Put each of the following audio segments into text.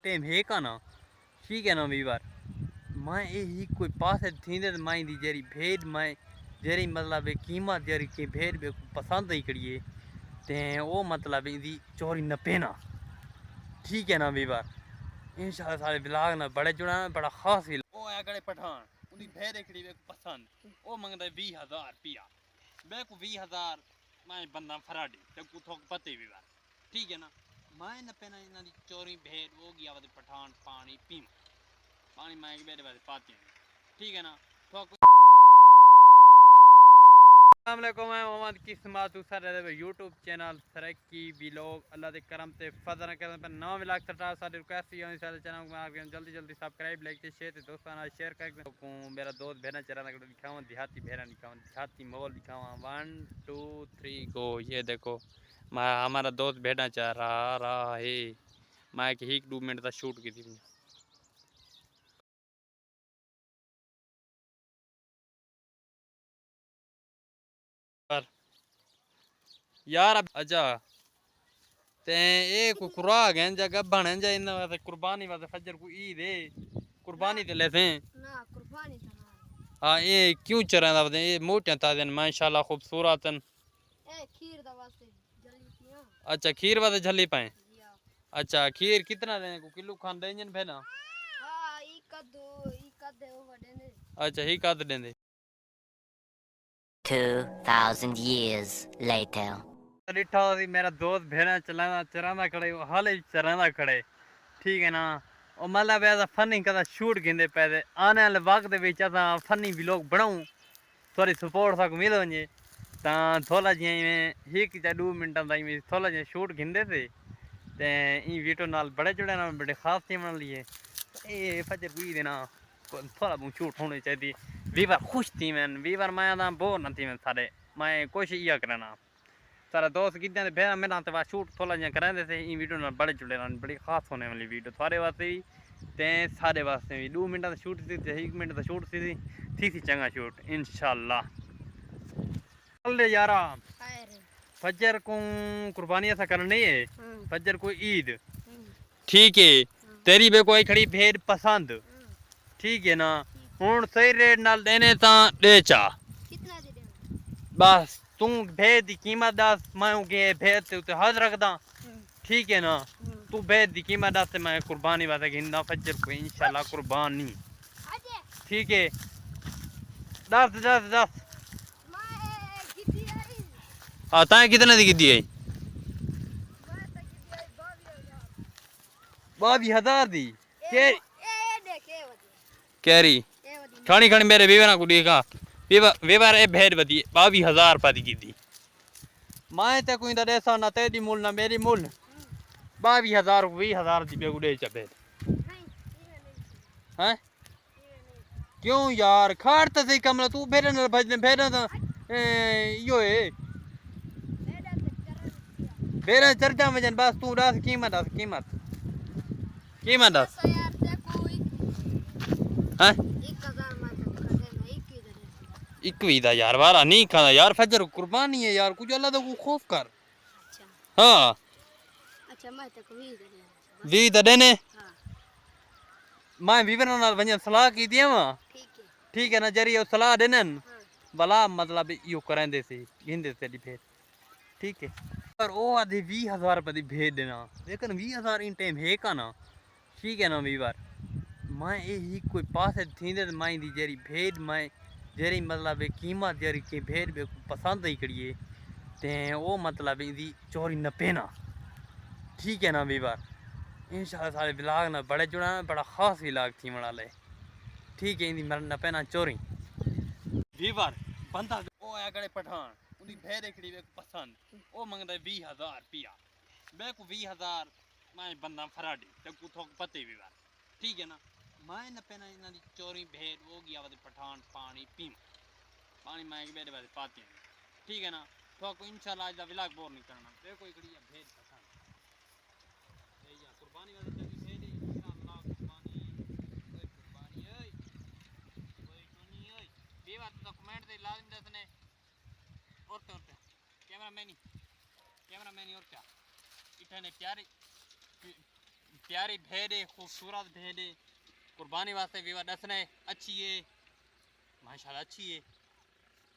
Time है का ना ठीक है ना वीवर मैं यही कोई पास थींदे माई दी जेरी भेड़ मैं जेरी मतलब कीमत जेरी के भेड़ बे पसंद ही करिए ते वो मतलब इदी चोरी न पेना ठीक है ना वीवर इंशाल्लाह सारे ब्लाग ना बड़े जुड़ा बड़ा खास ही ओ अगले पठान उनकी भेड़ एकड़ी बे पसंद ओ मंगदा 20,000 रुपया बे को 20,000 मैं बंदा फराडी ते को थोक पते वीवर ठीक है ना मैं न पेना इना दी चोरी भेड़ हो गया वादे पठान पानी पी पानी मैं के बेटे वादे पाती ठीक है ना तो अस्सलामुअलैकुम मैं मोहम्मद किस्मत दूसरा यूट्यूब चैनल तरक्की व्लॉग अल्लाह के करम से फजल करने पर नवा व्लॉग स्टार्ट सारी रिक्वेस्ट ये सारे चैनल को जल्दी जल्दी सब्सक्राइब लाइक शेयर ते दोस्तों ना शेयर कर को मेरा दोस्त भेना चरा ना दिखाऊं देहाती भेरा दिखाऊं देहाती माहौल दिखाऊं 1 2 3 गो ये देखो मैं हमारा दोस्त भेना चाह रहा है मैं कि 1-2 मिनट का शूट की थी पर यार अच्छा ते ए को खुराक हैं जगह बने जा इन वास्ते कुर्बानी वास्ते फजर को ईद है कुर्बानी ते लेते ना कुर्बानी तो ना हां ये क्यों चरांदा वदे ये मोटे ताजन माशाल्लाह खूबसूरत ए खीर दा वास्ते जल्दी पिया अच्छा खीर वास्ते जल्दी पाए अच्छा खीर कितना देने को किलो खान देंजन फे ना हां ई कद दे वो देने अच्छा ही कद देंदे 2,000 years later. रिठा सी मेरा दोस्त भेड़ा चलाना चराना खड़े हाले चराना खड़े ठीक है ना और मतलब ऐसा फनी कदा शूट गिंदे पैदे आने वाले वक्त विच असां फनी व्लॉग बनाऊं थोड़ी सपोर्ट सां मिल वञे तां थोड़ा जि'यां 1 या 2 मिनटां ताईं थोड़ा जि'यां शूट गिंदे थे ते ई वीडियो नाल बड़े जुड़े ना बड़े खास थी बना लिए ए फजर भी देना थोड़ा बहुत शूट होनी चाहिए वीवर खुश थी वीवर मैं ना बोर न थी सारे मैं कोशिश इया करना सारा दोस्त कितने थे फिर मेरा तो शूट थोड़ा जिहा करांदे थे इन वीडियो नाल बड़े जुड़े रहन बड़ी खास होने वाली वीडियो थारे वास्ते भी ते सारे वास्ते भी 2 मिनट का शूट थी 1 मिनट का शूट थी चंगा शूट इंशाल्लाह चल यारा फजर को कुर्बानी ऐसा करनी है फजर को ईद ठीक है तेरी बे कोई खड़ी भेड़ पसंद ठीक है ना हुन सही रेट नाल देने ता दे चा कितना दे बस तू भेद की कीमत दस मैं के भेद ते उते हद रखदा ठीक है ना तू भेद की कीमत दस मैं कुर्बानी वास्ते गिनदा फजर को इंशाल्लाह कुर्बानी ठीक है दस दस दस हाँ ताए कितने दी दी है 22,000 दी कैरी खानी खानी मेरे विवरा को देखा विवर ए भेड़ बदी 22,000 रुपये की दी मैं ते कोई दसा ना तेरी मुल ना मेरी मुल 22,000 20,000 दी बेगुड़े चबे हैं क्यों यार खाड़ तो सही कमला तू फेरे न भजने फेरे तो यो है फेरे चर्चा में जन बस तू दस कीमत दस हैं 21 यार वाला नहीं खाना यार फजर कुर्बानी है यार कुछ अल्लाह तो खौफ कर हाँ अच्छा मैं तो 20 दे देने मैं विवरण नाल वजन सलाह की दिया वा ठीक है ना जरिए सलाह देनन भला मतलब यो करांदे से गिंदे से फिर ठीक है पर ओ आधे 20,000 रुपये दी भेज देना लेकिन 20,000 इन टाइम है का ना ठीक है ना वीवर मैं यही कोई पास थींदे माई दी जेरी भेड़ मैं जेरी मतलब कीमत जेरी के भेड़ बे पसंद ही करिए ते वो मतलब इदी चोरी न पेना ठीक है ना वीवर इंशाल्लाह सारे ब्लाग ना बड़े जुड़ा बड़ा खास व्लॉग थी बना ले ठीक है इंदी मरना पेना चोरी वीवर बंदा ओ अगले पठान उनकी भेड़ एकड़ी बे पसंद ओ मंगदा 20,000 रुपया बे को 20,000 मैं बंदा फराडी ते को थोक पते वीवर ठीक है ना मैं न पेना इना दी चोरी भेड़ हो गया वादे पठान पानी पी पानी मैं के बेटे वादे पाती ठीक है ना तो को इंशाल्लाह आज दा व्लॉग बोर नहीं करना ते कोई कड़ी भेड़ पसंद ए या कुर्बानी वादे चंगी भेड़ इंशाल्लाह कुर्बानी ओए कोई ओए बेवा तो कमेंट दे लाजिम दसने और कैमरा मैन ही और क्या इतने प्यारे प्यारी भेड़ है, खूबसूरत भेड़ है, कुर्बानी वास्ते वीवर दसना है, अच्छी है माशाल्लाह, अच्छी है।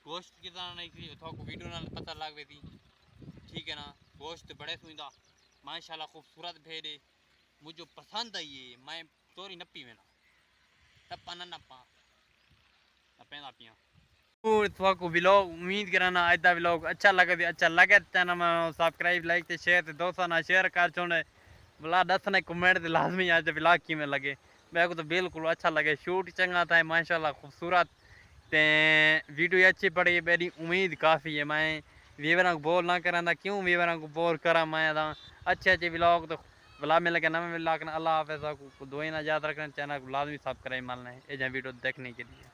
गोश्त कितना नहीं थी तो को वीडियो नाल पता लग वे थी, ठीक है ना। गोश्त बड़े सुईंदा माशाल्लाह, खूबसूरत भेड़ है, मुझे पसंद आई है। मैं तोरी नपी में ना टप्पा ना नपा नपेंदा पिया। को व्लॉग उम्मीद कराना आज दा व्लॉग अच्छा लगे तो चैनल में सब्सक्राइब लाइक ते शेयर ते दोस्तों ना शेयर कर छोड़े। भला दसने कमेंट ते लाजमी आज व्लॉग किमें लगे। मेरे को तो बिल्कुल अच्छा लगे, शूट चंगा था माशाल्लाह, खूबसूरत ते वीडियो अच्छी पड़ी। मेरी उम्मीद काफ़ी है, मैं व्यूअर को बोर ना करा, क्यों व्यूअर को बोर करा। मैं अच्छे अच्छे व्लॉग तो भला मिल के नवे व्लॉग। अल्लाह हाफिज़, दुआ ना याद रखना, चैनल को लाजमी सब्सक्राइब मारना है ये वीडियो देखने के लिए।